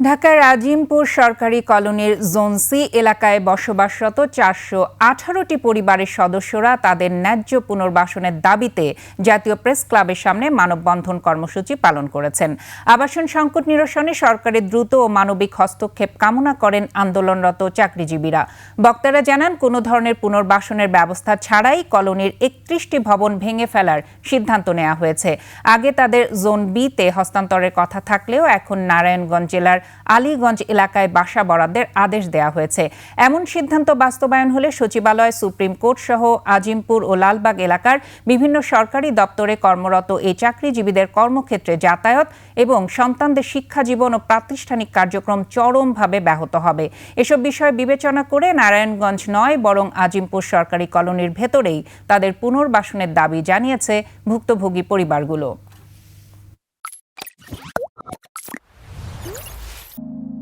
ঢাকার আজিমপুর সরকারি কলোনির জোন সি এলাকায় বসবাসরত ৪১৮টি পরিবারের সদস্যরা তাদের ন্যায্য পুনর্বাসনের দাবিতে জাতীয় প্রেস ক্লাবের সামনে মানববন্ধন কর্মসূচি পালন করেছেন। আবাসন সংকট নিরসনে সরকারের দ্রুত ও মানবিক হস্তক্ষেপ কামনা করেন আন্দোলনরত চাকরিজীবীরা। বক্তারা জানান, কোনো ধরনের পুনর্বাসনের ব্যবস্থা ছাড়াই কলোনির ৩১টি ভবন ভেঙে ফেলার সিদ্ধান্ত নেওয়া হয়েছে। আগে তাদের জোন বিতে হস্তান্তরের কথা থাকলেও এখন নারায়ণগঞ্জ জেলার আলীগঞ্জ এলাকায় বাসা বরাদ্দের আদেশ দেওয়া হয়েছে। এমন সিদ্ধান্ত বাস্তবায়ন হলে সচিবালয়, সুপ্রিম কোর্ট সহ আজিমপুর ও লালবাগ এলাকার বিভিন্ন সরকারি দপ্তরে কর্মরত এই চাকরিজীবীদের কর্মক্ষেত্রে যাতায়াত এবং সন্তানদের শিক্ষা জীবন ও প্রাতিষ্ঠানিক কার্যক্রম চরমভাবে ব্যাহত হবে। এসব বিষয় বিবেচনা করে নারায়ণগঞ্জ নয়, বরং আজিমপুর সরকারি কলোনির ভেতরেই তাদের পুনর্বাসনের দাবি জানিয়েছে ভুক্তভোগী পরিবারগুলো।